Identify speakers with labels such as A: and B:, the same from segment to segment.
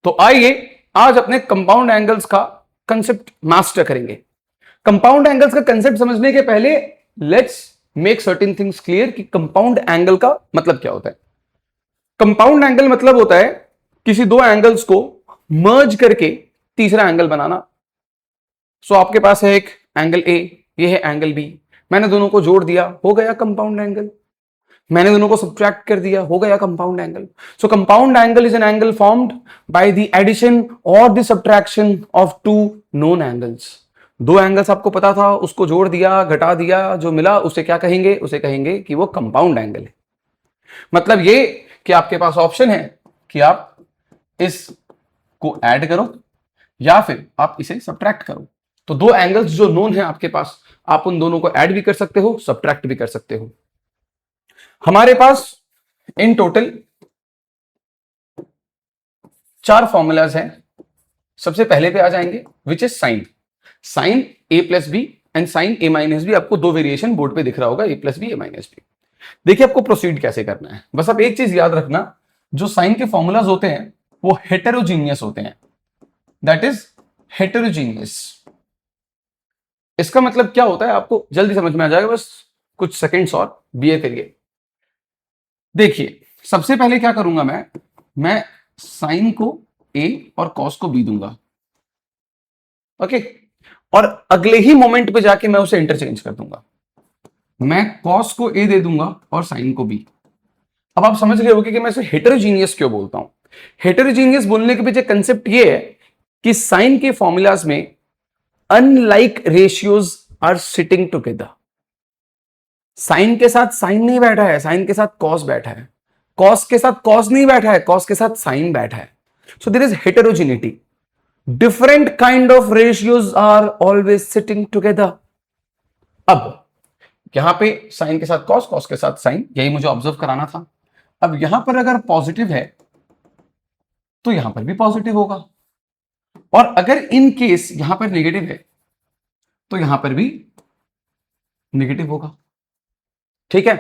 A: तो आइए आज अपने कंपाउंड एंगल्स का कंसेप्ट मास्टर करेंगे। कंपाउंड एंगल्स का कंसेप्ट समझने के पहले let's make certain things clear कि कंपाउंड एंगल का मतलब क्या होता है। कंपाउंड एंगल मतलब होता है किसी दो एंगल्स को मर्ज करके तीसरा एंगल बनाना। सो आपके पास है एक एंगल ए, ये है एंगल बी, मैंने दोनों को जोड़ दिया, हो गया कंपाउंड एंगल। मैंने दोनों को सब्ट्रैक्ट कर दिया, हो गया compound angle. So compound angle is an angle formed by the addition और the subtraction of two known angles. दो एंगल्स आपको पता था, उसको जोड़ दिया, घटा दिया, जो मिला उसे क्या कहेंगे? उसे कहेंगे कि वो कंपाउंड एंगल है। मतलब ये कि आपके पास ऑप्शन है कि आप इसको ऐड करो या फिर आप इसे सब्ट्रैक्ट करो। तो दो एंगल्स जो नोन है आपके पास, आप उन दोनों को ऐड भी कर सकते हो, सब्ट्रैक्ट भी कर सकते हो। हमारे पास इन टोटल 4 फॉर्मूलाज हैं। सबसे पहले पे आ जाएंगे which is sine. Sine A plus b and sine A minus b. आपको दो वेरिएशन बोर्ड पे दिख रहा होगा, a plus b, a minus B. देखिए आपको प्रोसीड कैसे करना है, बस आप एक चीज याद रखना, जो साइन के फॉर्मूलाज होते हैं वो हेटेरोजीनियस होते हैं। That is heterogeneous. इसका मतलब क्या होता है आपको जल्दी समझ में आ जाएगा, बस कुछ सेकंड्स और बीए करिए। देखिए सबसे पहले क्या करूंगा मैं साइन को ए और कॉस को बी दूंगा, ओके। और अगले ही मोमेंट पे जाके मैं उसे इंटरचेंज कर दूंगा, मैं कॉस को ए दे दूंगा और साइन को बी। अब आप समझ रहे होगे कि मैं इसे हेटेरोजीनियस क्यों बोलता हूं। हेटेरोजीनियस बोलने के पीछे कंसेप्ट ये है कि साइन के फॉर्मूलाज में unlike ratios are sitting together. Sine के साथ साइन नहीं बैठा है, साइन के साथ कॉस बैठा है। कॉस के साथ कॉस नहीं बैठा है, कॉस के साथ साइन बैठा है। So there is heterogeneity. Different kind of ratios are always sitting together. अब यहां पे साइन के साथ कॉस, कॉस के साथ साइन, यही मुझे ऑब्जर्व कराना था। अब यहां पर अगर पॉजिटिव है तो यहां पर भी पॉजिटिव होगा, और अगर इन केस यहां पर नेगेटिव है तो यहां पर भी नेगेटिव होगा। ठीक है,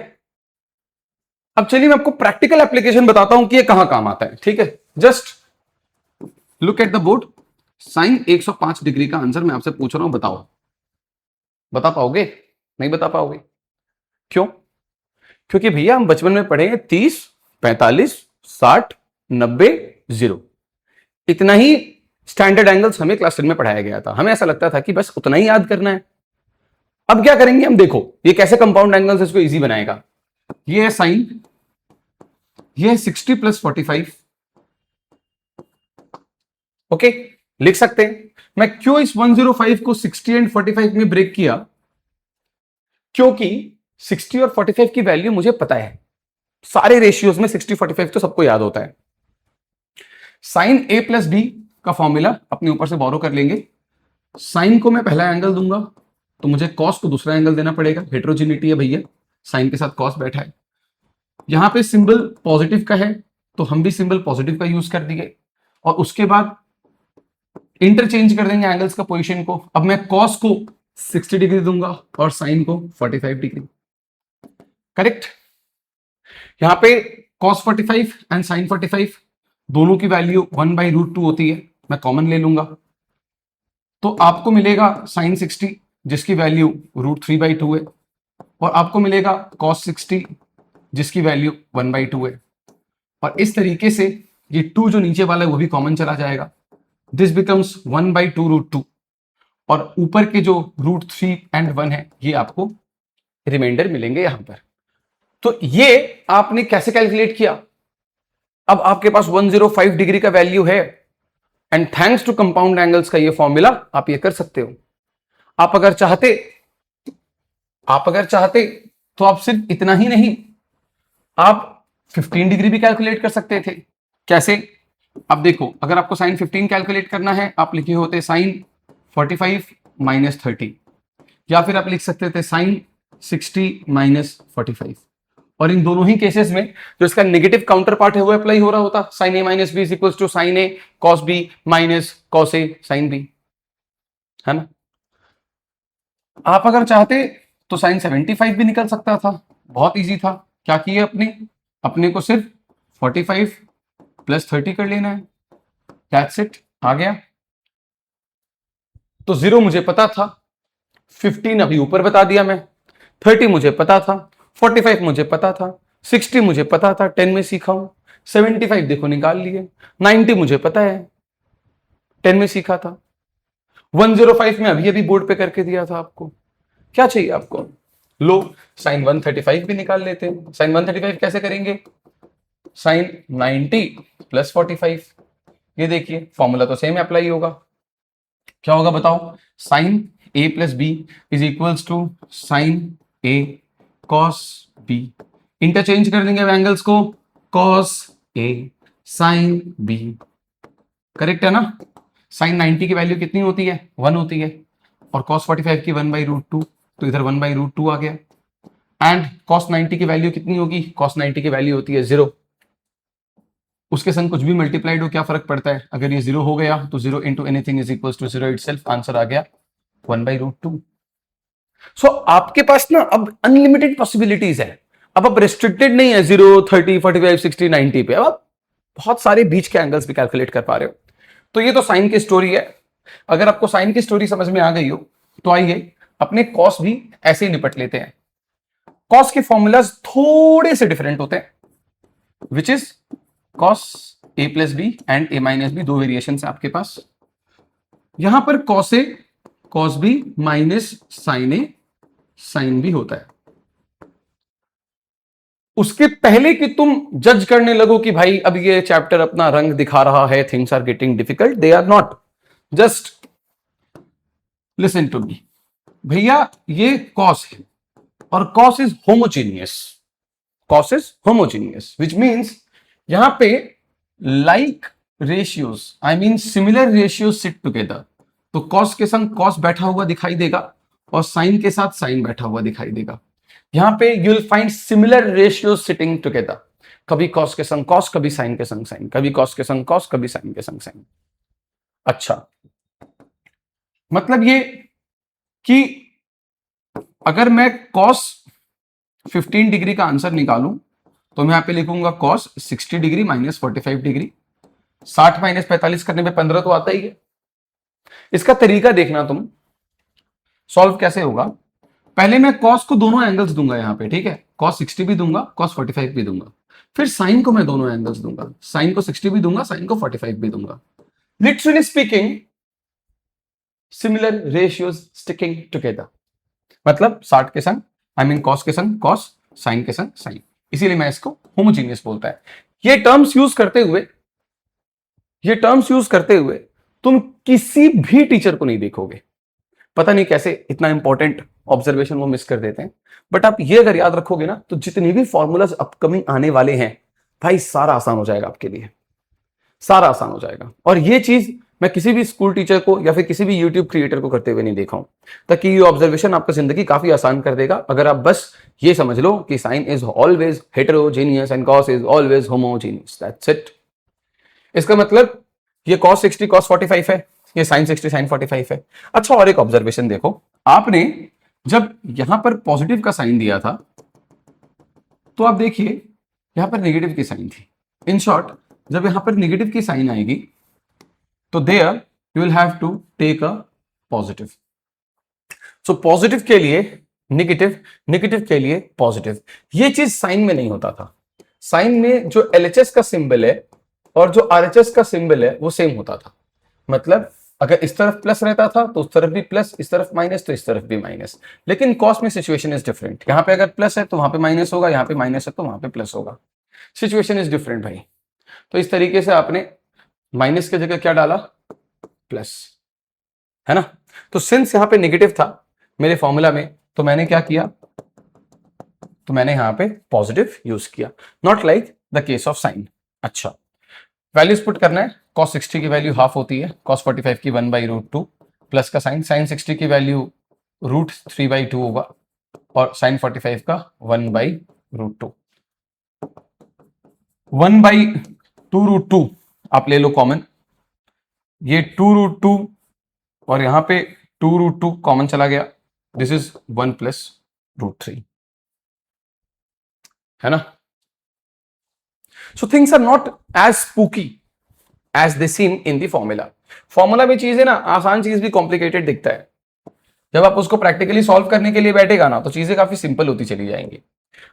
A: अब चलिए मैं आपको प्रैक्टिकल एप्लीकेशन बताता हूं कि ये कहां काम आता है। ठीक है, just look at the board. Sine 105 degree का आंसर मैं आपसे पूछ रहा हूं, बताओ। बता पाओगे? नहीं बता पाओगे। क्यों? क्योंकि भैया हम बचपन में पढ़े 30, 45, 60, 90, 0। इतना ही स्टैंडर्ड एंगल्स हमें क्लास 10 में पढ़ाया गया था। हमें ऐसा लगता था कि बस उतना ही याद करना है। अब क्या करेंगे हम, देखो ये कैसे कंपाउंड एंगल्स इसको इजी बनाएगा। ये है साइन, ये है 60 प्लस 45। ओके, लिख सकते हैं। मैं क्यों इस 105 को 60 एंड 45 में ब्रेक किया? क्योंकि 60 और 45 की वैल्यू मुझे पता है। सारे रेशियोज में 60 45 तो सबको याद होता है। साइन ए प्लस बी का फॉर्मूला अपने ऊपर से बोरो कर लेंगे। साइन को मैं पहला एंगल दूंगा तो मुझे कॉस को दूसरा एंगल देना पड़ेगा। हेटेरोजेनिटी है भैया, साइन के साथ कॉस बैठा है। यहां पे सिंबल पॉजिटिव का है तो हम भी सिंबल पॉजिटिव का यूज कर दिए, और उसके बाद इंटरचेंज कर देंगे एंगल्स का पोजीशन को। अब मैं कॉस को 60 डिग्री दूंगा और साइन को 45 डिग्री। करेक्ट। यहां पे कॉस 45 एंड साइन 45 दोनों की वैल्यू 1/√2 होती है, मैं कॉमन ले लूंगा। तो आपको मिलेगा साइन 60 जिसकी वैल्यू √3/2 है, और आपको मिलेगा कॉस 60 जिसकी वैल्यू 1/2 है। और इस तरीके से ये 2 जो नीचे वाला है वो भी कॉमन चला जाएगा। दिस बिकम्स 1/2√2, और ऊपर के जो √3 एंड 1 है ये आपको रिमाइंडर मिलेंगे यहां पर। तो ये आपने कैसे कैलकुलेट किया? अब आपके पास 105 डिग्री का वैल्यू है, and thanks to compound angles का ये फॉर्मूला आप ये कर सकते हो। आप अगर चाहते तो आप सिर्फ इतना ही नहीं, आप 15 डिग्री भी कैलकुलेट कर सकते थे। कैसे? अब देखो, अगर आपको साइन 15 कैलकुलेट करना है, आप लिखे होते साइन 45 माइनस 30, या फिर आप लिख सकते थे साइन 60 माइनस 45। और इन दोनों ही केसेस में जो इसका नेगेटिव काउंटर पार्ट है वो अप्लाई हो रहा होता। Sine A minus b is equal to sine a cos b minus cos a sine b, है ना। आप अगर चाहते तो साइन 75 भी निकल सकता था, बहुत इजी था। क्या किए अपने को सिर्फ 45 प्लस 30 कर लेना है, दैट्स इट, आ गया। तो 0 मुझे पता था, 15 अभी ऊपर बता दिया मैं, 30 मुझे पता था, 45 मुझे पता था, 60 मुझे पता था, 10 में सीखा हूं, 75 देखो निकाल लिए, 90 मुझे पता है, 10 में सीखा था, 105 में अभी अभी बोर्ड पे करके दिया था आपको। क्या चाहिए आपको? लो, साइन 135 भी निकाल लेते हैं। साइन 135 कैसे करेंगे? साइन 90 प्लस 45, ये देखिए फॉर्मूला तो सेम अप्लाई होगा। क्या होगा बताओ? Sine A plus B is equals to sine a cos b. Interchange कर देंगे एंगल्स को, cos a sine b. Correct है ना? साइन 90 की वैल्यू कितनी होती है? 1 होती है, और कॉस 45 की 1/√2, तो इधर 1/√2 आ गया। एंड कॉस 90 की वैल्यू कितनी होगी? कॉस 90 की वैल्यू होती है 0। उसके संग कुछ भी मल्टीप्लाइड हो क्या फर्क पड़ता है? अगर ये 0 हो गया तो 0 into anything is equal to 0 itself. Answer आ गया 1/√2। सो आपके पास ना अब अनलिमिटेड पॉसिबिलिटीज है। अब आप रेस्ट्रिक्टेड नहीं है 0, 30, 45, 60, 90 पे। अब आप बहुत सारे बीच के एंगल्स भी कैलकुलेट कर पा रहे हो। तो ये तो साइन की स्टोरी है। अगर आपको साइन की स्टोरी समझ में आ गई हो तो आइए अपने कॉस भी ऐसे ही निपट लेते हैं। कॉस के फॉर्मूलाज थोड़े से डिफरेंट होते हैं, which is cos A plus b and a minus b. दो वेरिएशन है आपके पास। यहां पर cos a cos b minus sine a sine b होता है। उसके पहले कि तुम जज करने लगो कि भाई अब ये चैप्टर अपना रंग दिखा रहा है, things are getting difficult, they are not. Just listen to me. भैया ये कॉस है और cos is homogeneous. Cos is homogeneous which means यहां पे like ratios, I mean similar ratios sit together. तो कॉस के संग कॉस बैठा हुआ दिखाई देगा और साइन के साथ साइन बैठा हुआ दिखाई देगा। यहां पे you will find similar ratios sitting together. कभी कॉस के संग कॉस, कभी साइन के संग साइन, कभी कॉस के संग कॉस, कभी साइन के संग साइन। अच्छा, मतलब ये कि अगर मैं कॉस 15 डिग्री का आंसर निकालूं तो मैं यहां पे लिखूंगा cos 60 degree minus 45 degree. 60 minus 45 करने में 15 तो आता ही है। इसका तरीका देखना तुम सॉल्व कैसे होगा। पहले मैं कॉस को दोनों एंगल्स दूंगा यहां पे, ठीक है, कॉस 60 भी दूंगा, कॉस 45 भी दूंगा। फिर साइन को मैं दोनों एंगल्स दूंगा, साइन को 60 भी दूंगा, साइन को 45 भी दूंगा। Literally speaking similar ratios sticking together. मतलब 60 के संग, आई मीन कॉस के संग कॉस, साइन के संग साइन, इसीलिए मैं इसको होमोजीनियस बोलता है। ये टर्म्स यूज करते हुए, ये टर्म्स यूज करते हुए तुम किसी भी टीचर को नहीं देखोगे। पता नहीं कैसे इतना इंपॉर्टेंट ऑब्जर्वेशन वो मिस कर देते हैं। बट आप ये अगर याद रखोगे ना तो जितने भी फॉर्मूलाज अपकमिंग आने वाले हैं भाई, सारा आसान हो जाएगा आपके लिए, सारा आसान हो जाएगा। और ये चीज मैं किसी भी स्कूल टीचर को या फिर किसी भी यूट्यूब क्रिएटर को करते हुए नहीं देखा हूं। ताकि ये ऑब्जर्वेशन आपका जिंदगी काफी आसान कर देगा अगर आप बस ये समझ लो कि sine is always heterogeneous and cos is always homogeneous. That's it. इसका मतलब ये कॉस 60 कॉस 45 है, ये साइन 60 साइन 45 है। अच्छा, और एक ऑब्जर्वेशन देखो, आपने जब यहां पर पॉजिटिव का साइन दिया था तो आप देखिए यहां पर नेगेटिव की साइन थी। इन शॉर्ट, जब यहां पर नेगेटिव की साइन आएगी तो there you will have to take a positive. So positive के लिए नेगेटिव, नेगेटिव के लिए पॉजिटिव। ये चीज साइन में नहीं होता था। साइन में जो एलएचएस का सिंबल है और जो आरएचएस का सिंबल है वो सेम होता था। मतलब अगर इस तरफ प्लस रहता था तो उस तरफ भी प्लस, इस तरफ माइनस तो इस तरफ भी माइनस। लेकिन कॉस में सिचुएशन इज डिफरेंट। यहां पे अगर प्लस है तो वहां पे माइनस होगा, यहां पे माइनस है तो वहां पे प्लस होगा। सिचुएशन इज डिफरेंट भाई। तो इस तरीके से आपने माइनस की जगह क्या डाला? प्लस, है ना। तो सिंस यहां पे नेगेटिव था मेरे फॉर्मूला में, तो मैंने क्या किया, तो मैंने यहां पे पॉजिटिव यूज किया, not like the case of sine. अच्छा, वैल्यूज पुट करना है। cos 60 की वैल्यू हाफ होती है, cos 45 की 1/√2 प्लस का साइन, sin 60 की वैल्यू √3/2 होगा और sin 45 का 1/√2। 1/2√2 आप ले लो कॉमन, ये 2√2 और यहां पे 2√2 कॉमन चला गया। दिस इज 1 प्लस √3, है ना। So things are not as spooky as they seem in the formula. Formula में चीज है ना, आसान चीज भी कॉम्प्लिकेटेड दिखता है, जब आप उसको प्रैक्टिकली सॉल्व करने के लिए बैठेगा ना तो चीजें काफी सिंपल होती चली जाएंगी।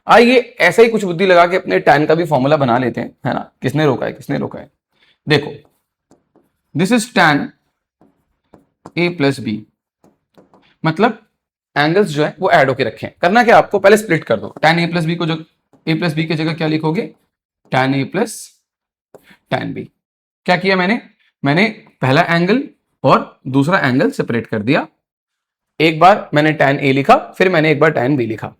A: आइए ऐसे ही कुछ बुद्धि लगा के अपने tan का भी फॉर्मूला बना लेते हैं, है ना। किसने रोका है, किसने रोका है। देखो this is tan a plus b, मतलब एंगल्स जो है वो ऐड होके रखे हैं। करना क्या, आपको पहले स्प्लिट कर दो। tan a प्लस बी को जो a प्लस बी की जगह क्या लिखोगे, tan a plus tan b। क्या किया मैंने पहला एंगल और दूसरा एंगल सेपरेट कर दिया। एक बार मैंने tan a लिखा, फिर मैंने एक बार tan b लिखा।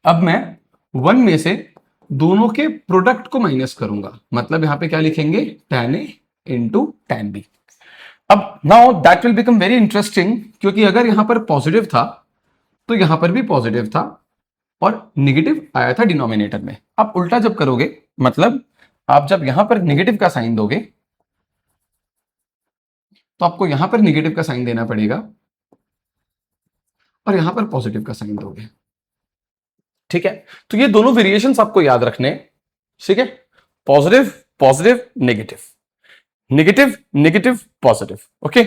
A: अब मैं वन में से दोनों के प्रोडक्ट को माइनस करूंगा, मतलब यहां पे क्या लिखेंगे, tan a into tan b। अब now that will become very interesting, क्योंकि अगर यहां पर पॉजिटिव था तो यहां पर भी पॉजिटिव था और निगेटिव आया था डिनोमिनेटर में। अब उल्टा जब करोगे, मतलब आप जब यहां पर निगेटिव का साइन दोगे तो आपको यहां पर निगेटिव का साइन देना पड़ेगा और यहां पर पॉजिटिव का साइन दोगे। ठीक है, तो ये दोनों वेरिएशंस आपको याद रखने, ठीक है। Positive positive negative, negative negative positive. Okay,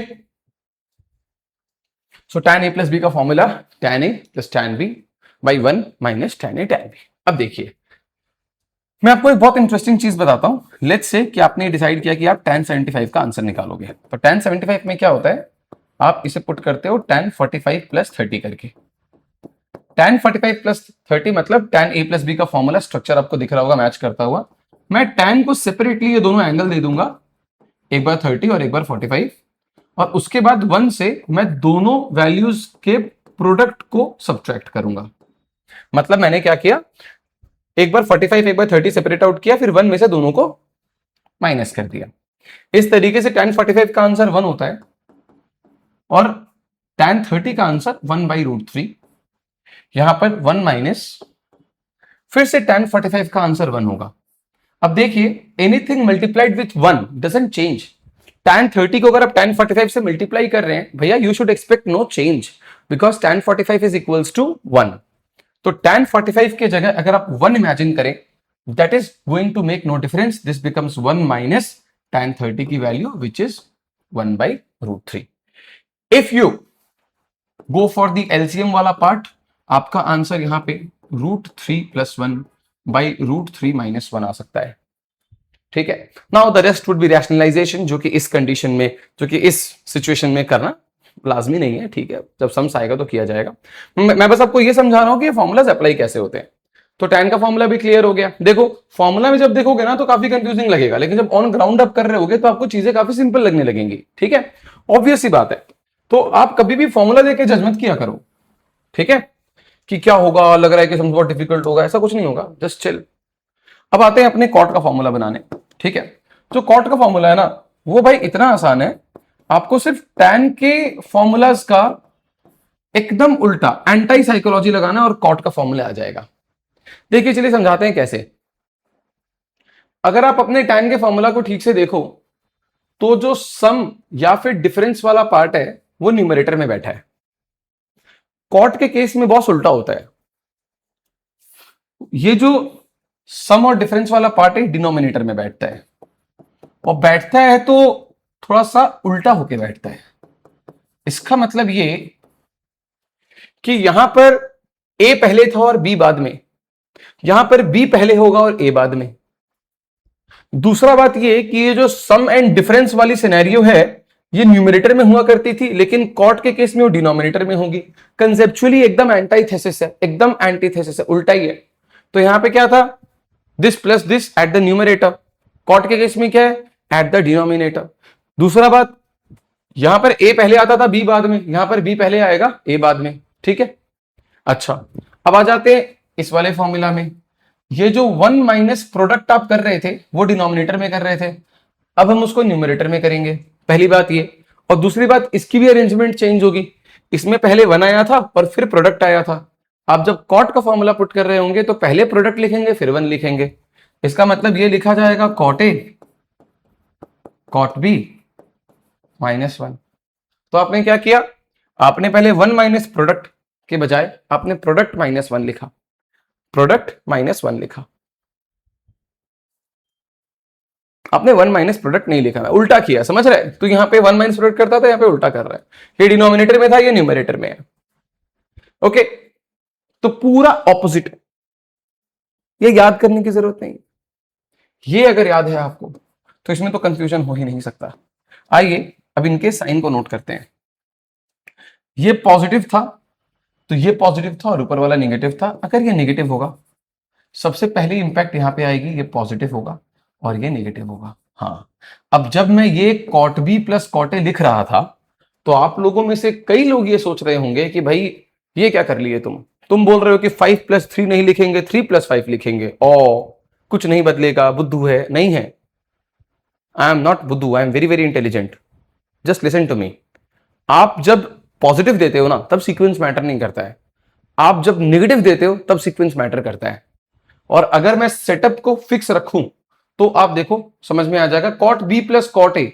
A: so tan a plus B का formula tan a plus tan b by 1 minus tan a tan b। अब देखिए मैं आपको एक बहुत इंटरेस्टिंग चीज बताता हूं। लेट्स से कि आपने डिसाइड किया कि आप tan 75 का आंसर निकालोगे, तो tan 75 में क्या होता है, आप इसे पुट करते हो tan 45 प्लस 30 करके। tan 45 प्लस 30 मतलब tan a प्लस बी का फॉर्मूला स्ट्रक्चर आपको दिख रहा होगा मैच करता हुआ। मैं tan को सेपरेटली ये दोनों एंगल दे दूंगा, एक बार 30 और एक बार 45, और उसके बाद 1 से मैं दोनों वैल्यूज के प्रोडक्ट को सब्ट्रैक्ट करूंगा। मतलब मैंने क्या किया, एक बार 45 एक बार 30 सेपरेट आउट किया, फिर 1 में से दोनों को माइनस कर दिया। इस तरीके से tan 45 का आंसर 1 होता है और tan 30 का आंसर 1/√3। यहां पर 1 माइनस, फिर से tan 45 का आंसर 1 होगा। अब देखिए anything multiplied with 1 doesn't change. tan 30 को अगर आप tan 45 से मल्टीप्लाई कर रहे हैं भैया, you should expect no change because tan 45 is equals to 1। तो tan 45 के जगह अगर आप 1 इमेजिन करें, that is going to make no difference, this becomes 1 minus tan 30 की value which is 1/√3। If you go for the LCM वाला part, आपका answer यहां पे √3 प्लस 1/√3 माइनस 1 आ सकता है। ठीक है, now the rest would be rationalisation, जो कि इस कंडीशन में, जो कि इस सिचुएशन में करना लाजमी नहीं है। ठीक है, जब सम्स आएगा तो किया जाएगा। मैं बस आपको ये समझा रहा हूं कि ये फॉर्मूलाज अप्लाई कैसे होते हैं। तो tan का फॉर्मूला भी क्लियर हो गया। देखो फॉर्मूला में जब देखोगे ना तो काफी कंफ्यूजिंग लगेगा, लेकिन जब ऑन ग्राउंड अप कर रहे होगे तो आपको चीजें काफी सिंपल लगने लगेंगी। ठीक है, ऑब्वियस सी बात है। तो आप कभी भी फॉर्मूला देके जज मत किया करो, ठीक है, कि क्या होगा, लग रहा है कि समझ बहुत डिफिकल्ट होगा, ऐसा कुछ नहीं होगा, जस्ट चिल। अब आते हैं अपने कॉट का फॉर्मूला बनाने। ठीक है, जो कॉट का फॉर्मूला है ना वो भाई इतना आसान है, आपको सिर्फ tan के फॉर्मूलाज का एकदम उल्टा एंटी साइकोलॉजी लगाना और कॉट का फॉर्मूला आ जाएगा। देखिए चलिए समझाते हैं कैसे। अगर आप अपने tan के फॉर्मूला को ठीक से देखो तो जो सम या फिर डिफरेंस वाला पार्ट है वो न्यूमरेटर में बैठा है। कॉट के केस में बहुत उल्टा होता है, ये जो सम और डिफरेंस वाला पार्ट है डिनोमिनेटर में बैठता है, और बैठता है तो थोड़ा सा उल्टा होके बैठता है। इसका मतलब ये कि यहां पर ए पहले था और बी बाद में, यहां पर बी पहले होगा और ए बाद में। दूसरा बात ये कि ये जो सम एंड डिफरेंस वाली सिनेरियो है ये न्यूमरेटर में हुआ करती थी, लेकिन कॉट के केस में वो डिनोमिनेटर में होगी। कंसेप्चुअली एकदम एंटीथेसिस है, एकदम एंटीथेसिस है, उल्टा ही है। तो यहां पे क्या था, this plus this at the numerator. Cot के केस में क्या है, एट द डिनोमिनेटर। दूसरा बात, यहां पर ए पहले आता था बी बाद में, यहां पर बी पहले आएगा ए बाद में। ठीक है, अच्छा अब आ जाते हैं इस वाले फॉर्मूला में। ये जो 1 माइनस प्रोडक्ट आप कर रहे थे वो डिनोमिनेटर में कर रहे थे, अब हम उसको न्यूमरेटर में करेंगे, पहली बात ये। और दूसरी बात, इसकी भी अरेंजमेंट चेंज होगी, इसमें पहले 1 आया था और फिर प्रोडक्ट आया था। आप जब कॉट का फॉर्मूला पुट कर रहे होंगे तो पहले प्रोडक्ट लिखेंगे फिर 1 लिखेंगे। इसका मतलब ये लिखा जाएगा कॉट ए कॉट बी -1। तो आपने क्या किया, आपने पहले 1 माइनस प्रोडक्ट के बजाय आपने प्रोडक्ट -1 लिखा, प्रोडक्ट -1 लिखा। आपने वन माइनस प्रोडक्ट नहीं लिखा है, उल्टा किया, समझ रहे हैं? तो यहाँ पे वन माइनस प्रोडक्ट करता था, यहाँ पे उल्टा कर रहा है, ये डिनोमिनेटर में था, ये न्यूमरेटर में है। ओके, तो पूरा ऑपोजिट, ये याद करने की जरूरत नहीं, ये अगर याद है आपको तो इसमें तो कंफ्यूजन हो ही नहीं सकता। आइए अब इनके साइन को नोट करते हैं। ये पॉजिटिव था तो ये पॉजिटिव था और ऊपर वाला नेगेटिव था। अगर ये नेगेटिव होगा, सबसे पहली इंपैक्ट यहां पे आएगी, ये पॉजिटिव होगा और ये नेगेटिव होगा। हाँ, अब जब मैं ये cot B plus cot A लिख रहा था तो आप लोगों में से कई लोग ये सोच रहे होंगे कि भाई ये क्या कर लिए तुम बोल रहे हो कि 5 + 3 नहीं लिखेंगे, 3 + 5 लिखेंगे, ओ कुछ नहीं बदलेगा, बुद्धू है। नहीं है, आई एम नॉट बुद्धू, I am very very intelligent, just listen to me. आप जब पॉजिटिव देते हो ना तब सीक्वेंस मैटर नहीं करता है, आप जब नेगेटिव देते हो तब सीक्वेंस मैटर करता है। और अगर मैं सेटअप को फिक्स रखूं तो आप देखो समझ में आ जाएगा, cot B plus cot A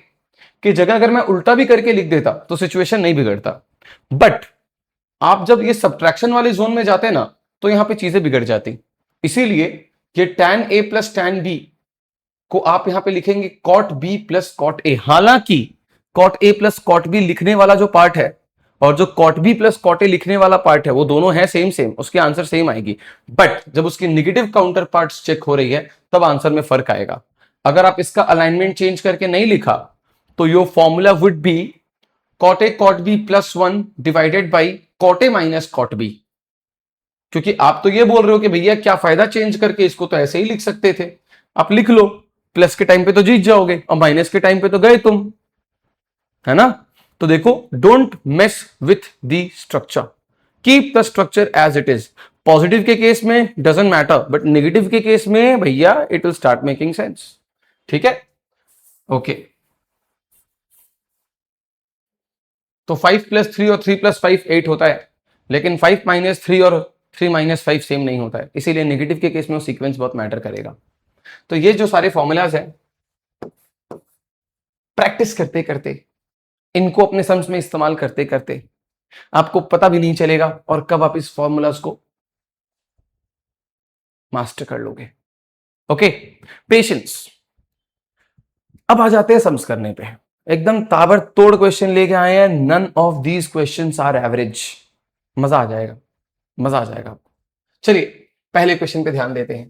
A: की जगह अगर मैं उल्टा भी करके लिख देता तो सिचुएशन नहीं बिगड़ता। बट आप जब ये सब्ट्रैक्शन वाले जोन में जाते ना तो यहां पे चीजें बिगड़ जाती। इसीलिए ये tan a plus tan b को आप यहां पे लिखेंगे cot B plus cot A. हालांकि cot A plus cot B लिखने वाला जो पार्ट है और जो cot B plus cot A लिखने वाला पार्ट है वो दोनों है सेम सेम, उसकी आंसर सेम आएगी। बट जब उसकी निगेटिव काउंटर पार्ट्स चेक हो रही है तब आंसर में फर्क आएगा। अगर आप इसका अलाइनमेंट चेंज करके नहीं लिखा तो your formula would be cot A cot B plus 1 divided by cot A minus cot B. क्योंकि आप तो ये बोल रहे हो कि भैया क्या फायदा चेंज करके, इसको तो ऐसे ही लिख सकते थे। आप लिख लो, प्लस के टाइम पे तो जीत जाओगे और माइनस के टाइम पे तो गए तुम, है ना? तो देखो, don't mess with the structure, keep the structure as it is. Positive के केस में डजंट मैटर, बट नेगेटिव के केस में भैया it will start making sense. ठीक है, ओके। तो 5 + 3 और 3 + 5 8 होता है, लेकिन 5 - 3 और 3 - 5 सेम नहीं होता है, इसीलिए नेगेटिव के केस में वो सीक्वेंस बहुत मैटर करेगा। तो ये जो सारे फॉर्मूलाज हैं, प्रैक्टिस करते करते, इनको अपने सम्स में इस्तेमाल करते करते आपको पता भी नहीं चलेगा और कब आप इस फॉर्मूलाज को मास्टर कर लोगे। Okay, patience. अब आ जाते हैं सम्स करने पे। एकदम ताबड़तोड़ क्वेश्चन लेके आए हैं, none of these questions are average. मजा आ जाएगा, मजा आ जाएगा आपको। चलिए पहले क्वेश्चन पे ध्यान देते हैं।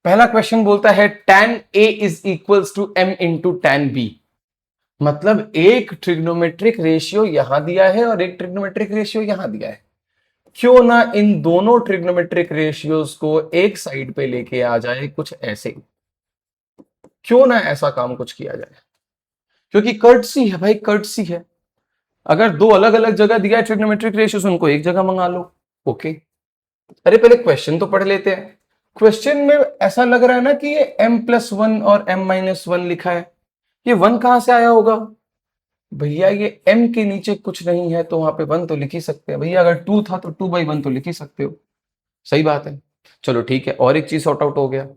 A: पहला क्वेश्चन बोलता है tan A is equals to m into tan B। मतलब एक ट्रिग्नोमेट्रिक रेशियो यहां दिया है और एक ट्रिग्नोमेट्रिक रेशियो यहां दिया है। क्यों ना इन दोनों ट्रिग्नोमेट्रिक रेशियोज को एक साइड पे लेके आ जाए कुछ ऐसे, क्यों ना ऐसा काम कुछ किया जाए, क्योंकि कर्टसी है भाई, कर्टसी है। अगर दो अलग अलग जगह दिया है ट्रिग्नोमेट्रिक रेशियोज, उनको एक जगह मंगा लो। ओके, अरे पहले क्वेश्चन तो पढ़ लेते हैं। क्वेश्चन में ऐसा लग रहा है ना कि ये m+1 और m-1 लिखा है, ये 1 कहां से आया होगा? भैया ये m के नीचे कुछ नहीं है तो वहां पे 1 तो लिख ही सकते हैं। भैया अगर 2 था तो 2/1 तो लिख ही सकते हो। सही बात है, चलो ठीक है। और एक चीज सॉर्ट आउट हो गया,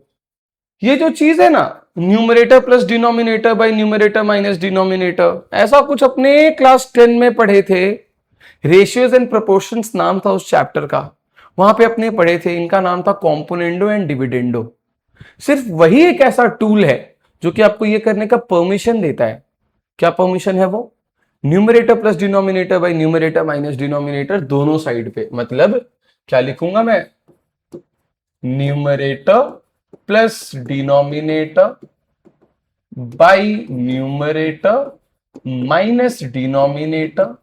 A: ये जो चीज है ना, numerator plus denominator by numerator minus denominator, ऐसा कुछ अपने क्लास 10 में पढ़े थे। रेशियोज एंड प्रोपोर्शंस नाम था उस चैप्टर का, वहां पे अपने पढ़े थे। इनका नाम था कॉम्पोनेंडो एंड डिविडेंडो। सिर्फ वही एक ऐसा टूल है जो कि आपको ये करने का परमिशन देता है। क्या परमिशन है वो? Numerator plus denominator by numerator minus denominator दोनों साइड पे। मतलब क्या लिखूंगा मैं? Numerator plus denominator by numerator minus denominator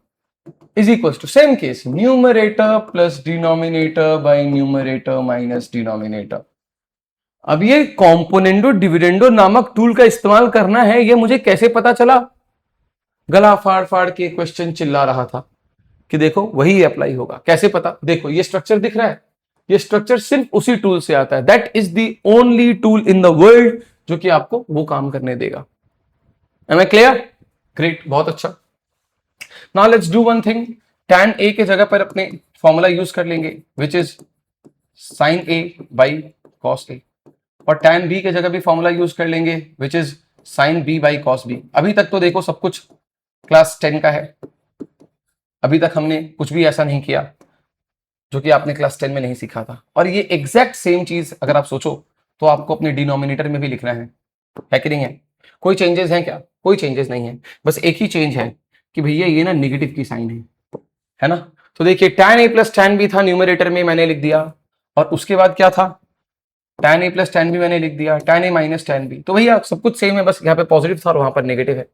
A: is equals to same case numerator plus denominator by numerator minus denominator। अब ये कॉम्पोनेंडो डिविडेंडो नामक टूल का इस्तेमाल करना है, ये मुझे कैसे पता चला? गला फाड़ फाड़ के क्वेश्चन चिल्ला रहा था कि देखो वही अप्लाई होगा। कैसे पता? देखो ये स्ट्रक्चर दिख रहा है, ये स्ट्रक्चर सिर्फ उसी टूल से आता है। That is the only tool in the world जो कि आपको वो काम करने देगा। Am I clear? ग्रेट, बहुत अच्छा। Now let's do one thing. tan a के जगह पर अपने फॉर्मूला यूज कर लेंगे which is sin a by cos a, और tan b के जगह भी फॉर्मूला यूज कर लेंगे which is sin b by cos b। अभी तक तो देखो सब कुछ क्लास 10 का है, अभी तक हमने कुछ भी ऐसा नहीं किया जो कि आपने क्लास 10 में नहीं सीखा था। और ये एग्जैक्ट सेम चीज अगर आप सोचो तो आपको अपने डिनोमिनेटर में भी लिखना है कि नहीं है? कोई चेंजेस हैं क्या? कोई चेंजेस नहीं है, बस एक ही चेंज है कि भैया ये ना निगेटिव की साइन है ना। तो देखिए tan a plus tan b था न्यूमरेटर में, मैंने लिख दिया, और उसके बाद क्या था, tan a plus tan b मैंने लिख दिया, tan a minus tan b। तो भैया सब कुछ सेम है, बस यहाँ पे पॉजिटिव था और वहां पर नेगेटिव है,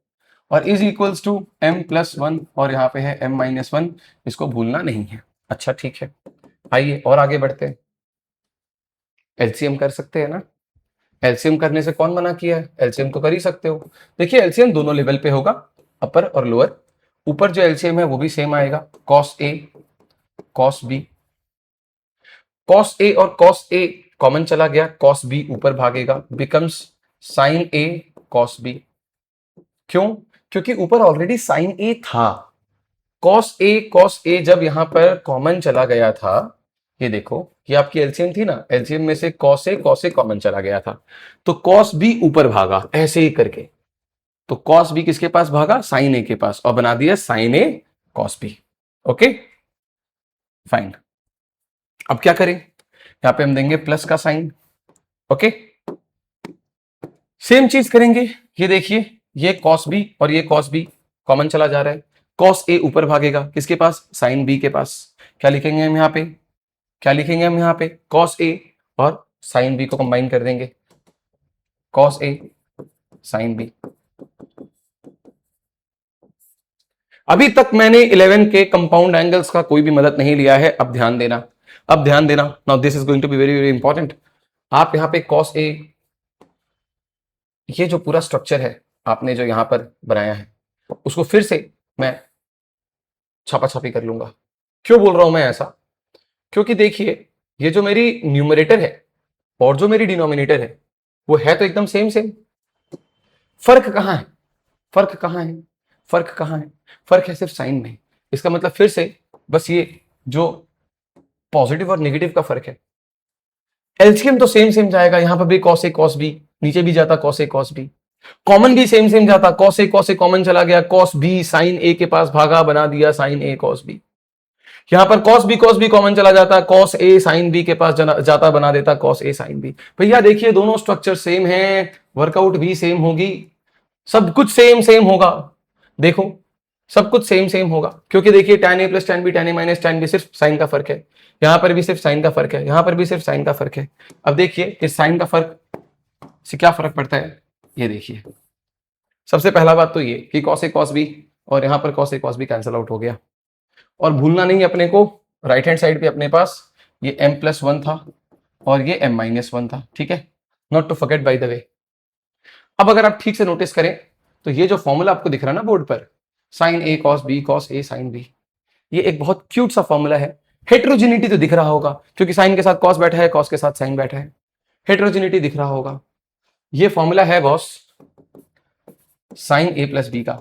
A: और is equals to m plus one, और यहाँ पे है m माइनस वन, इसको भूलना नहीं है। अच्छा ठीक है, आइए और आगे बढ़ते हैं। एलसीएम कर सकते हैं ना, एलसीएम करने से कौन मना किया है, एलसीएम तो कर ही सकते हो। देखिए एलसीएम दोनों लेवल पे होगा, अपर और लोअर। ऊपर जो एलसीएम है वो भी सेम आएगा, cos a cos b, cos a और cos a कॉमन चला गया, cos b ऊपर भागेगा, becomes sin a cos b। क्यों? क्योंकि ऊपर ऑलरेडी sin a था। cos a जब यहां पर कॉमन चला गया था, ये देखो ये आपकी एलसीएम थी ना, एलसीएम में से cos a कॉमन चला गया था, तो cos b ऊपर भागा ऐसे ही करके, तो cos b किसके पास भागा, sin a के पास, और बना दिया sin a cos b। Okay fine. अब क्या करें, यहां पे हम देंगे प्लस का साइन। ओके सेम चीज करेंगे, ये देखिए ये cos b और ये cos b कॉमन चला जा रहा है, cos a ऊपर भागेगा किसके पास, sin b के पास। क्या लिखेंगे हम यहाँ पे, क्या लिखेंगे हम यहाँ पे, cos a और sin b को कंबाइन कर देंगे, cos a sin b। अभी तक मैंने 11 के कंपाउंड एंगल्स का कोई भी मदद नहीं लिया है, अब ध्यान देना, अब ध्यान देना। Now this is going to be very very important. आप यहाँ पे cos a, ये जो पूरा स्ट्रक्चर है आपने जो यहां पर बनाया है, उसको फिर से मैं छापा छापी कर लूंगा। क्यों बोल रहा हूं मैं ऐसा, क्योंकि देखिए ये जो मेरी न्यूमरेटर है और जो मेरी डिनोमिनेटर है वो है तो एकदम सेम सेम। फर्क कहां है, फर्क कहां है, फर्क कहां है, फर्क है सिर्फ साइन में। इसका मतलब फिर से बस ये जो पॉजिटिव और नेगेटिव का फर्क है, एलसीएम तो सेम सेम जाएगा, यहां पर भी cos a cos b, नीचे भी जाता cos a cos b, common भी सेम सेम जाता, cos a कॉमन चला गया, cos b sin a के पास भागा, बना दिया sin a cos b। यहां पर cos b कॉमन चला जाता, cos a sin b के पास जाता, बना देता cos a sin b। भैया देखिए दोनों स्ट्रक्चर सेम है, वर्कआउट भी सेम होगी, सब कुछ सेम सेम होगा। देखो सब कुछ सेम सेम होगा, क्योंकि देखिए tan a plus tan b, tan a minus tan b सिर्फ साइन का फर्क है, यहां पर भी सिर्फ साइन का फर्क है, यहां पर भी सिर्फ साइन का फर्क है। अब देखिए इस साइन का फर्क से क्या फर्क पड़ता है, ये देखिए सबसे पहला बात तो ये कि cos a cos b और यहां पर cos a cos b cancel out हो गया, और भूलना नहीं अपने को, राइट हैंड साइड पे अपने पास ये m प्लस वन था और ये m माइनस वन था, ठीक है, not to forget by the way. अब अगर आप ठीक से नोटिस करें तो ये जो फॉर्मूला आपको दिख रहा है ना बोर्ड पर, sin a cos b cos a sin b, ये एक बहुत क्यूट सा फॉर्मूला है। हेट्रोजिनिटी तो दिख रहा होगा, क्योंकि साइन के साथ कॉस बैठा है, कॉस के साथ साइन बैठा है, हेट्रोजिनिटी दिख रहा होगा। ये फॉर्मूला है बॉस साइन ए प्लस बी का।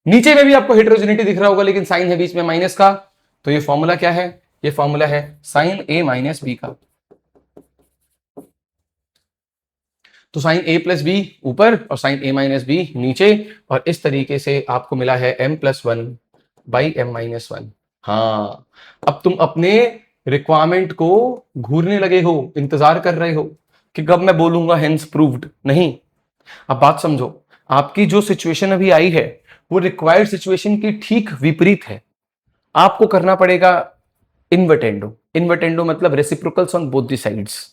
A: नीचे में भी आपको हेट्रोजिनिटी दिख रहा होगा, लेकिन साइन है बीच में माइनस का, तो ये फॉर्मूला क्या है, ये फॉर्मूला है साइन ए माइनस बी का। तो साइन ए प्लस बी ऊपर और साइन ए माइनस बी नीचे, और इस तरीके से आपको मिला है m plus one by M minus one. हाँ अब तुम अपने रिक्वायरमेंट को घूरने लगे हो, इंतजार कर रहे हो कि कब मैं बोलूंगा हेंस प्रूव्ड, नहीं। अब बात समझो, आपकी जो सिचुएशन अभी आई है वो रिक्वायर्ड सिचुएशन की ठीक विपरीत है। आपको करना पड़ेगा इन्वर्टेंडो, इन्वर्टेंडो मतलब reciprocals on both the sides.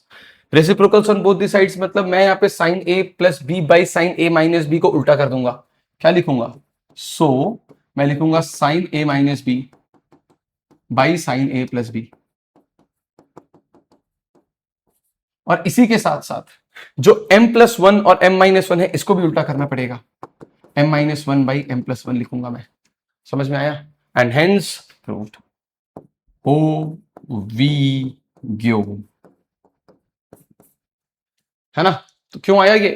A: Reciprocals on both the sides मतलब मैं यहाँ पे sine A plus B by sine A minus B को उल्टा कर दूंगा। क्या लिखूंगा, मैं लिखूंगा sine A minus B by sine A plus B, और इसी के साथ साथ जो m प्लस वन और m माइनस वन है इसको भी उल्टा करना पड़ेगा, m minus one by M plus one लिखूंगा मैं। समझ में आया, एंड हेंस प्रूव्ड, ओ वी ग्यो, है ना। तो क्यों आया ये,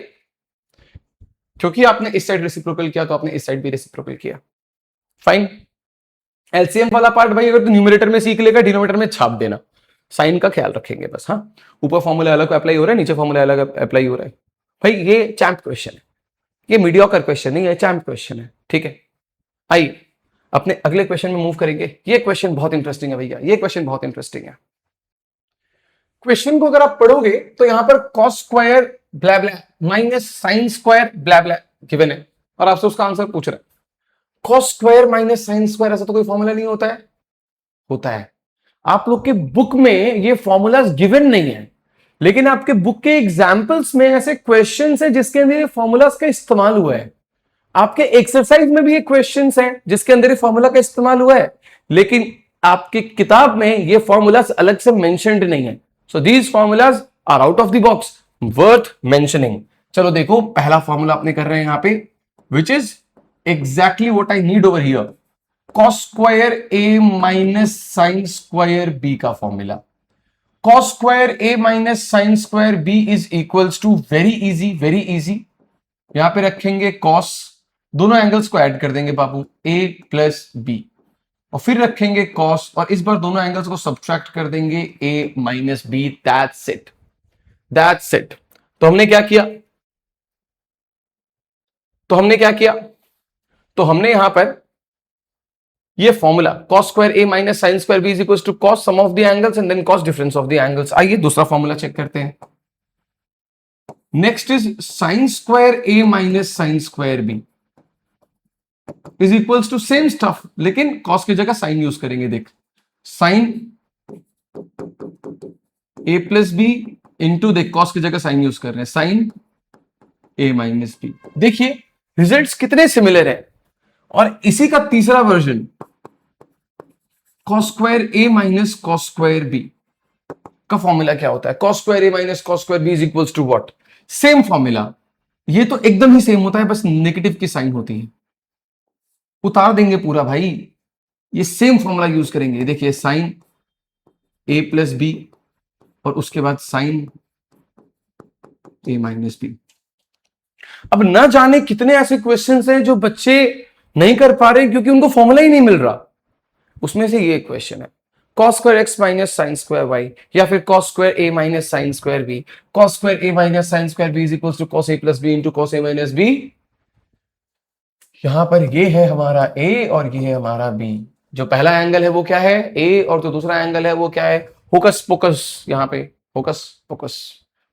A: क्योंकि आपने इस साइड रेसिप्रोकल किया तो आपने इस साइड भी रेसिप्रोकल किया। फाइन, एलसीएम वाला पार्ट भाई अगर तो न्यूमरेटर में सीख लेगा, डिनोमिनेटर में छाप देना, साइन का ख्याल रखेंगे बस। हाँ ऊपर फॉर्मूला अलग अप्लाई हो रहा है, नीचे फॉर्मूला अलग अप्लाई हो रहा है। भाई ये चैंप क्वेश्चन है, ये मीडियोकर क्वेश्चन नहीं है, चैंप क्वेश्चन है, ठीक है। आइए अपने अगले क्वेश्चन में मूव करेंगे। ये क्वेश्चन बहुत इंटरेस्टिंग है भैया, ये क्वेश्चन बहुत इंटरेस्टिंग है। क्वेश्चन को अगर आप पढ़ोगे तो यहां पर कॉस स्क्वायर ब्ला ब्ला माइनस साइन स्क्वायर ब्ला ब्ला गिवन है और आपसे उसका आंसर पूछ रहा है। Cos square minus sine square ऐसा तो कोई फॉर्मूला नहीं होता है। होता है। आप लोग के बुक में ये फॉर्मूलाज गिवन नहीं है, लेकिन आपके बुक के एग्जाम्पल्स में ऐसे क्वेश्चन है जिसके अंदर ये फॉर्मूलाज का इस्तेमाल हुआ है। आपके एक्सरसाइज में भी ये क्वेश्चंस हैं जिसके अंदर ये फॉर्मूला का इस्तेमाल हुआ है, लेकिन आपकी किताब में ये फॉर्मूलाज अलग से मेंशन्ड नहीं है। So these formulas are out of the box, worth mentioning. चलो देखो, पहला फॉर्मूला अपने कर रहे हैं यहां पे, which is exactly what I need over here. Cos square A minus sine square B का formula. Cos square A minus sine square B is equals to very easy, very easy. यहां पे रखेंगे कॉस, दोनों angles को add कर देंगे बाबू, a plus B, और फिर रखेंगे कॉस और इस बार दोनों एंगल्स को सब्ट्रैक्ट कर देंगे a minus B. That's it, that's it. तो हमने क्या किया, तो हमने यहां पर ये formula cos square A minus sine square B is equal to cos sum of the angles and then cos difference of the angles. आइए दूसरा फॉर्मूला चेक करते हैं। Next is sine square A minus sine square B is equals to same stuff, लेकिन cos की जगह sine use करेंगे। देख, sign ए plus B into, देख कॉस की जगह साइन यूज कर रहे हैं, साइन ए माइनस बी। देखिए रिजल्ट्स कितने सिमिलर है। और इसी का तीसरा version cos square A minus cos square B का फॉर्मूला क्या होता है। Cos square A minus cos square B is equals to what, same formula. ये तो एकदम ही सेम होता है, बस नेगेटिव की साइन होती है। उतार देंगे पूरा भाई, ये सेम फॉर्मूला यूज करेंगे। देखिए साइन ए प्लस बी और उसके बाद साइन ए माइनस बी। अब ना जाने कितने ऐसे क्वेश्चंस हैं जो बच्चे नहीं कर पा रहे क्योंकि उनको फॉर्मूला ही नहीं मिल रहा। उसमें से ये क्वेश्चन है cos square X minus sine square Y, या फिर cos square A minus sine square B. Cos square A minus sine square B is equal to cos A plus B into cos A minus B. यहां पर ये है हमारा ए और ये है हमारा बी। जो पहला एंगल है वो क्या है, ए, और जो दूसरा एंगल है वो क्या है, फोकस फोकस। यहां पे फोकस फोकस,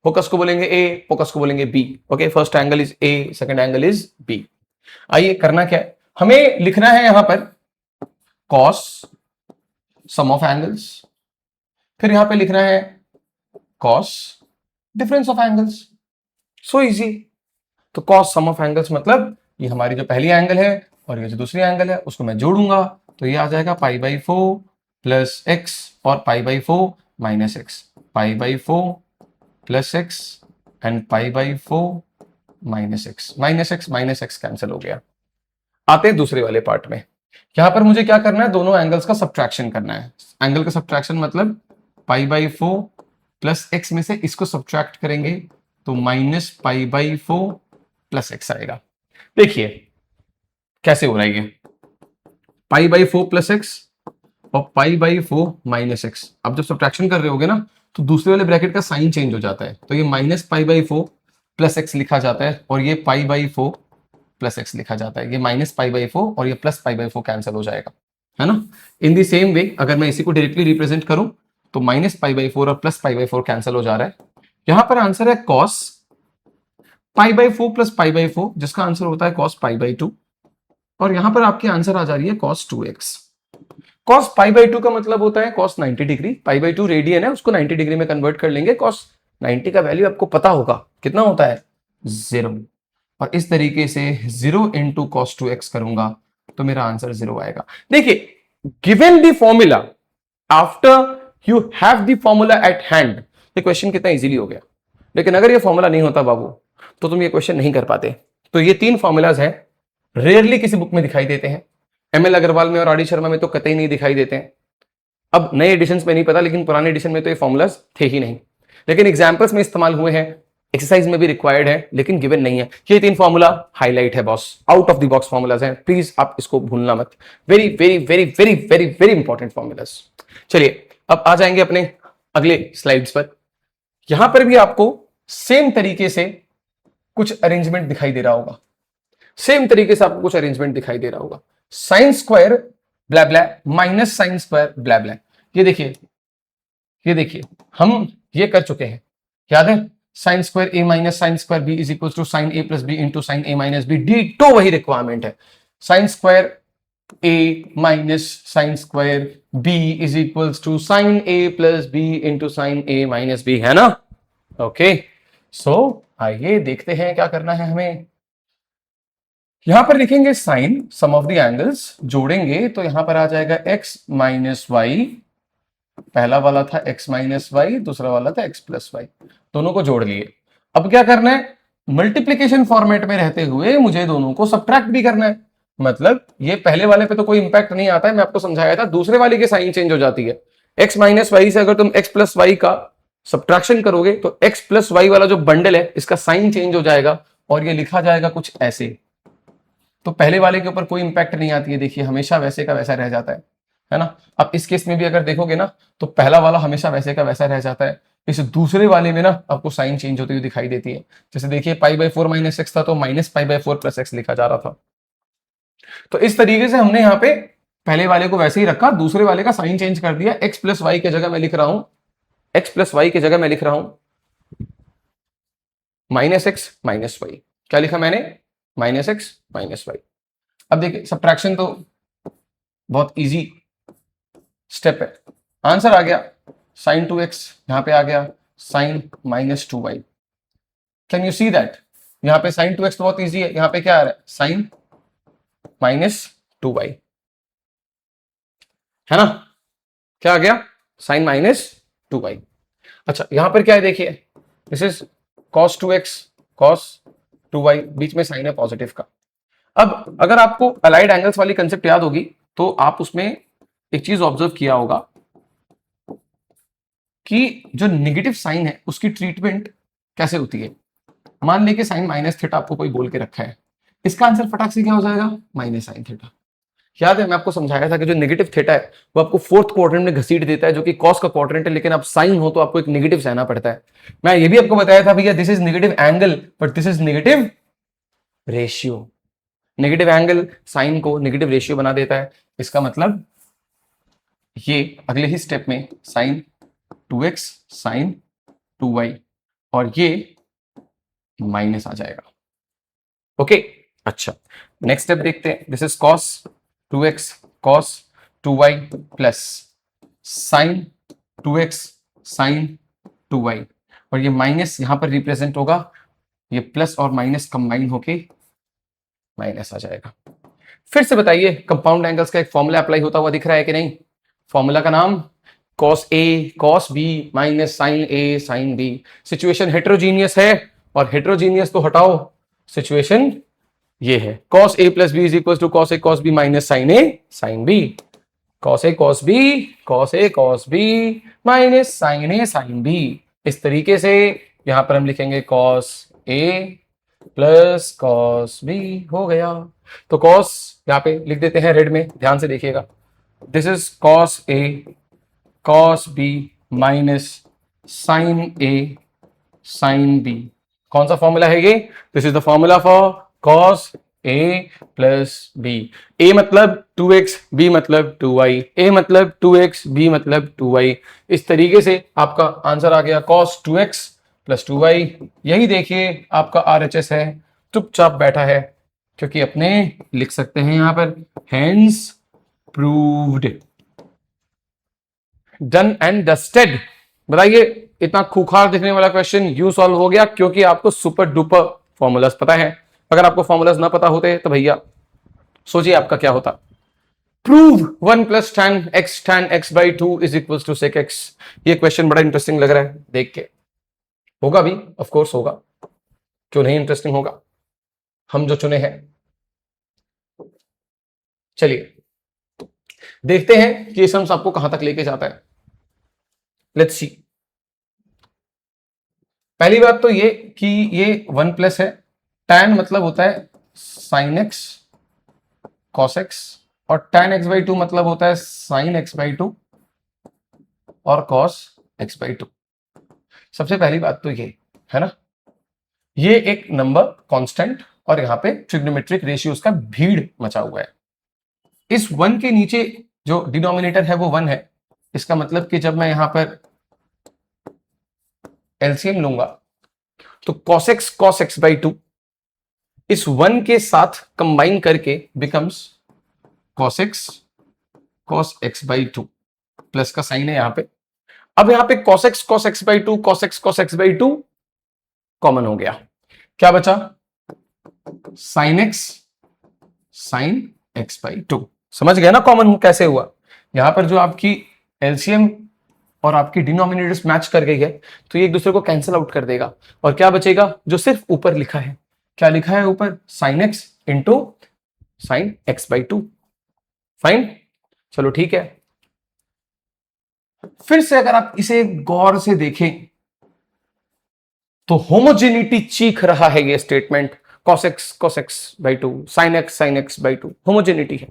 A: फोकस को बोलेंगे ए, फोकस को बोलेंगे B. Okay, first angle is A, second angle is B. आइए करना क्या है, हमें लिखना है यहां पर कॉस सम ऑफ एंगल्स, फिर यहां पे लिखना है cos difference of angles. So easy. तो कॉस सम ऑफ एंगल्स मतलब ये हमारी जो पहली एंगल है और ये जो दूसरी एंगल है उसको मैं जोड़ूंगा, तो ये आ जाएगा पाई बाई 4 प्लस एक्स और pi by 4 minus x, pi by 4 plus x and pi by 4 minus x. Minus x cancel हो गया। आते हैं दूसरे वाले पार्ट में। यहां पर मुझे क्या करना है, दोनों एंगल्स का सब्ट्रैक्शन करना है। एंगल का सब्ट्रैक्शन मतलब पाई बाई 4 प्लस एक्स में से इसको सब्ट्रैक्ट करेंगे तो minus pi by 4 plus x आएगा। देखिए कैसे हो रहा है ये, पाई बाई 4 प्लस एक्स और पाई बाई 4 माइनस एक्स। अब जब सब्ट्रैक्शन कर रहे होगे ना तो दूसरे वाले ब्रैकेट का साइन चेंज हो जाता है, तो ये minus pi by 4 plus x लिखा जाता है और ये पाई बाई 4 प्लस एक्स लिखा जाता है। ये माइनस पाई बाई 4 और ये प्लस पाई बाई 4 कैंसिल हो जाएगा, है ना। इन द सेम वे अगर मैं इसी को डायरेक्टली रिप्रेजेंट करूं तो माइनस पाई बाई 4 और प्लस पाई बाई 4 कैंसिल हो जा रहा है। यहां पर आंसर है cos pi by 4 plus pi by 4, जिसका आंसर होता है कॉस पाई बाई 2, और यहां पर आपकी आंसर आ जा रही है cos 2x। Cos pi by 2 का मतलब होता है cos 90 degree, pi by 2 radian है, उसको 90 डिग्री में कन्वर्ट कर लेंगे। कॉस 90 का वैल्यू आपको पता होगा कितना होता है, 0, और इस तरीके से 0 इंटू कॉस 2x करूंगा तो मेरा आंसर 0 आएगा। देखिए given the formula, after you have the formula eight hand, ये क्वेश्चन कितना इजीली हो गया। लेकिन अगर ये फॉर्मूला नहीं होता बाबू तो तुम ये क्वेश्चन नहीं कर पाते। तो ये 3 फॉर्मूलाज हैं, रेयरली किसी बुक में दिखाई देते हैं, एमएल अग्रवाल में और आर डी शर्मा में तो कतई नहीं दिखाई देते हैं। अब नए एडिशंस में नहीं पता, लेकिन पुराने एडिशन में तो ये फॉर्मूलाज थे ही नहीं, लेकिन एग्जाम्पल्स में इस्तेमाल हुए हैं, एक्सरसाइज में भी रिक्वायर्ड है, लेकिन गिवन नहीं है। ये 3 फॉर्मूला हाईलाइट है boss, out of the box formulas हैं, प्लीज आप इसको भूलना मत। Very very very very very very important formulas. चलिए अब आ जाएंगे अपने अगले स्लाइड्स पर। यहां पर भी आपको सेम तरीके से कुछ अरेंजमेंट दिखाई दे रहा होगा, सेम तरीके से आपको कुछ अरेंजमेंट दिखाई दे रहा होगा। Sine square blab blab minus sine square blab blab. ये देखिए हम ये कर चुके हैं, याद है, sine square A minus sine square B is equal to sine A plus B into sine A minus B, ditto वही रिक्वायरमेंट है, sine square A minus sine square B is equal to sine A plus B into sine A minus B, है ना। Okay, सो आइए देखते हैं क्या करना है हमें। यहां पर लिखेंगे sine sum of the angles, जोड़ेंगे तो यहां पर आ जाएगा x माइनस वाई, पहला वाला था x माइनस वाई, दूसरा वाला था x प्लस वाई, दोनों को जोड़ लिए। अब क्या करना है, मल्टीप्लीकेशन फॉर्मेट में रहते हुए मुझे दोनों को सब्ट्रैक्ट भी करना है। मतलब ये पहले वाले पे तो कोई इंपैक्ट नहीं आता है, मैं आपको समझाया था, दूसरे वाले की साइन चेंज हो जाती है। x माइनस वाई से अगर तुम x प्लस वाई का सब्ट्रैक्शन करोगे तो x प्लस वाई वाला जो बंडल है इसका साइन चेंज हो जाएगा और ये लिखा जाएगा कुछ ऐसे। तो पहले वाले के ऊपर कोई इंपैक्ट नहीं आती है, देखिए हमेशा वैसे का वैसा रह जाता है ना। अब इस केस में भी अगर देखोगे ना तो पहला वाला हमेशा वैसे का वैसा रह जाता है, इस दूसरे वाले में ना आपको साइन चेंज होती हुई दिखाई देती है। जैसे देखिए पाई बाई 4 माइनस एक्स था तो minus pi by 4 plus x लिखा जा रहा था। तो इस तरीके से हमने यहाँ पे पहले वाले को वैसे ही रखा, दूसरे वाले का साइन चेंज कर दिया। एक्स प्लस वाई की जगह मैं लिख रहा हूं, एक्स प्लस वाई की जगह मैं लिख रहा हूं माइनस एक्स माइनस वाई। क्या लिखा मैंने, माइनस एक्स माइनस वाई। अब देखिए सब्ट्रैक्शन तो बहुत इजी स्टेप है, आंसर आ गया साइन 2x, यहां पे आ गया sine minus 2y। Can you see that, यहां पे साइन 2x तो बहुत इजी है, यहां पे क्या आ रहा है साइन माइनस 2y, है ना। क्या आ गया, साइन माइनस 2y। अच्छा यहां पर क्या है, देखिए this is cos 2x cos 2y, बीच में साइन है पॉजिटिव का। अब अगर आपको अलाइड एंगल्स वाली कंसेप्ट याद होगी तो आप उसमें एक चीज ऑब्जर्व किया होगा कि जो नेगेटिव साइन है उसकी ट्रीटमेंट कैसे होती है। मान लेके साइन माइनस थीटा आपको कोई बोल के रखा है, इसका आंसर फटाक से क्या हो जाएगा, माइनस साइन थीटा। याद है मैं आपको समझाया था कि जो नेगेटिव थीटा है वो आपको फोर्थ क्वाड्रेंट में घसीट देता है, जो कि कॉस का क्वाड्रेंट है, लेकिन आप साइन हो तो आपको एक नेगेटिव सहना पड़ता है। मैं ये भी आपको बताया था भैया this is negative angle but this is negative ratio. Negative angle sine को नेगेटिव रेशियो बना देता है, इसका मतलब ये अगले ही स्टेप में साइन 2x साइन 2y और ये माइनस आ जाएगा। ओके अच्छा नेक्स्ट स्टेप देखते हैं, this is cos 2x cos 2y plus sine 2x sine 2y और ये माइनस यहां पर रिप्रेजेंट होगा, ये प्लस और माइनस कंबाइन होके माइनस आ जाएगा। फिर से बताइए कंपाउंड एंगल्स का एक फॉर्मूला अप्लाई होता हुआ दिख रहा है कि नहीं। फॉर्मूला का नाम cos A cos B minus sine A sine B। Situation heterogeneous है और हेट्रोजीनियस तो हटाओ, सिचुएशन ये है cos A plus B is equal to cos A cos B minus sine A sine B। cos A cos B cos A cos B minus sine A sine B। इस तरीके से यहां पर हम लिखेंगे cos A plus cos B हो गया। तो cos यहां पे लिख देते हैं रेड में, ध्यान से देखिएगा, this is cos A cos B minus sine A sine B। कौन सा फॉर्मूला है ये, this is the formula for cos A plus B। A मतलब 2x, B मतलब 2y, A मतलब 2x, B मतलब 2y। इस तरीके से आपका आंसर आ गया cos 2x प्लस 2y। यही देखिए आपका RHS है, चुपचाप बैठा है क्योंकि अपने लिख सकते हैं यहां पर hence proved, done and dusted. बताइए इतना खूंखार दिखने वाला क्वेश्चन यू सॉल्व हो गया क्योंकि आपको सुपर डुपर फॉर्मूलाज पता है। अगर आपको फॉर्मूलाज ना पता होते तो भैया सोचिए आपका क्या होता। Prove 1 plus tan x by 2 is equal to sec x। ये क्वेश्चन बड़ा इंटरेस्टिंग लग रहा है देख के, होगा भी ऑफ कोर्स होगा, क्यों नहीं इंटरेस्टिंग होगा, हम जो चुने हैं। चलिए देखते हैं कि ये सम्स आपको कहां तक लेके जाता है। Let's see. पहली बात तो ये कि ये 1 प्लस है, tan मतलब होता है sin x cos x और tan x by 2 मतलब होता है sin x by 2 और cos x by 2। सबसे पहली बात तो ये है ना, ये एक नंबर कांस्टेंट और यहां पे ट्रिग्नोमेट्रिक रेशियोज का भीड़ मचा हुआ है। इस 1 के नीचे जो डिनोमिनेटर है वो 1 है, इसका मतलब कि जब मैं यहां पर एलसीएम लूंगा तो cos x बाई 2 इस 1 के साथ कंबाइन करके becomes cos x by 2 plus का साइन है यहां पे। अब यहां पे cos x by 2 cos x by 2 common हो गया, क्या बचा sin x बाई 2। समझ गए ना कॉमन कैसे हुआ? यहां पर जो आपकी एलसीएम और आपकी डिनोमिनेटर्स मैच कर गई है तो ये एक दूसरे को कैंसिल आउट कर देगा और क्या बचेगा जो सिर्फ ऊपर लिखा है। क्या लिखा है ऊपर? sin x into sin x by 2। Fine, चलो ठीक है। फिर से अगर आप इसे गौर से देखें तो होमोजेनिटी चीख रहा है ये statement, cos x by 2 sin x by 2 homogeneity है।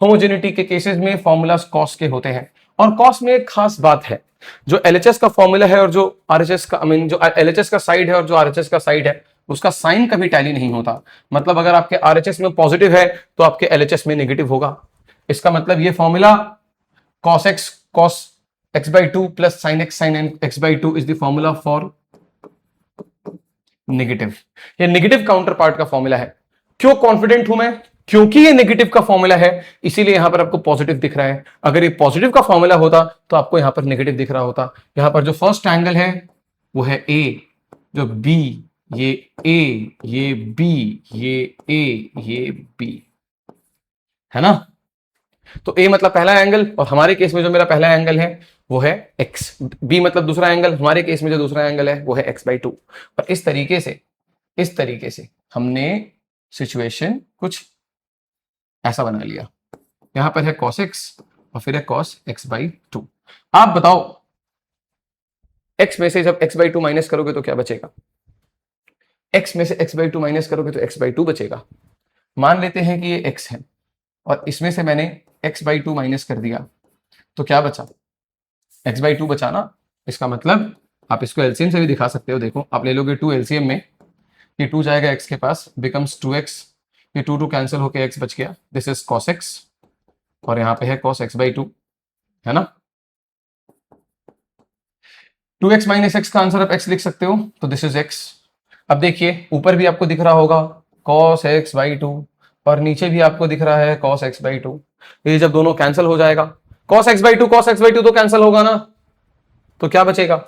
A: होमोजेनिटी के केसेस में फॉर्मूलाज cos के होते हैं और cos में एक खास बात है, जो LHS का फॉर्मूला है और जो RHS का जो LHS का साइड है और जो RHS का साइड है उसका साइन कभी टैली नहीं होता। मतलब अगर आपके RHS में पॉजिटिव है तो आपके LHS में नेगेटिव होगा। इसका मतलब ये formula cos x by 2 plus sin x by 2 is the formula for negative. ये नेगेटिव काउंटर पार्ट का फॉर्मूला है। क्यों कॉन्फिडेंट हूं मैं? क्योंकि ये नेगेटिव का फॉर्मूला है इसीलिए यहां पर आपको पॉजिटिव दिख रहा है। अगर ये पॉजिटिव का फॉर्मूला होता तो आपको यहां पर नेगेटिव दिख रहा होता। यहां पर जो फर्स्ट एंगल है वो है ए, जो बी, ये ए, ये बी, ये ए, ये बी, है ना? तो ए मतलब पहला एंगल और हमारे केस में जो मेरा पहला एंगल है वो है एक्स। बी मतलब दूसरा एंगल, हमारे केस में जो दूसरा एंगल है वो है एक्स बाई 2। और इस तरीके से हमने सिचुएशन कुछ ऐसा बना लिया। यहां पर है cos x और फिर है cos x बाई 2। आप बताओ x में से जब x बाई 2 माइनस करोगे तो क्या बचेगा? x में से x बाई 2 माइनस करोगे तो x बाई 2 बचेगा। मान लेते हैं कि ये x है और इसमें से मैंने x बाई 2 माइनस कर दिया तो क्या बचा? x बाई 2 बचा ना। इसका मतलब आप इसको एलसीएम से भी दिखा सकते हो। देखो आप ले लोगे 2 एलसीएम में, ये 2 जाएगा x के पास, बिकम्स 2x, ये 2 कैंसिल होके x बच गया। दिस इज cos x और यहां पे है cos x बाई 2, है ना? 2x माइनस x का आंसर आप x लिख सकते हो तो दिस इज x। अब देखिए ऊपर भी आपको दिख रहा होगा cos x बाई 2 और नीचे भी आपको दिख रहा है cos x बाई 2। ये जब दोनों कैंसिल हो जाएगा, cos x by 2 cos x by 2 तो कैंसिल होगा ना, तो क्या बचेगा?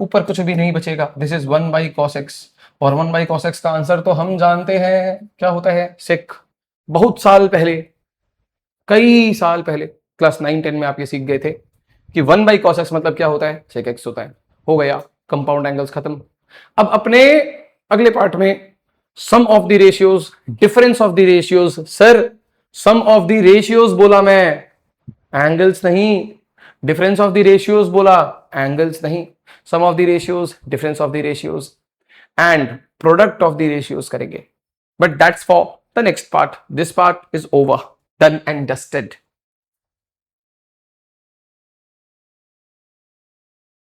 A: ऊपर कुछ भी नहीं बचेगा। This is 1 by cos x और 1 बाई cos x का आंसर तो हम जानते हैं क्या होता है, सेक। बहुत साल पहले, कई साल पहले क्लास 9-10 में आप ये सीख गए थे कि 1 बाई cos x मतलब क्या होता है, सेक x होता है। हो गया, कंपाउंड एंगल्स खत्म। अब अपने अगले पार्ट में sum of the ratios, difference of the ratios. Sir sum of the ratios बोला मैं, एंगल्स नहीं। डिफरेंस ऑफ द रेशियोज बोला, एंगल्स नहीं। Sum of the ratios, difference of the ratios and product of the ratios करेंगे। But that's for the next part. This part is over, done and dusted.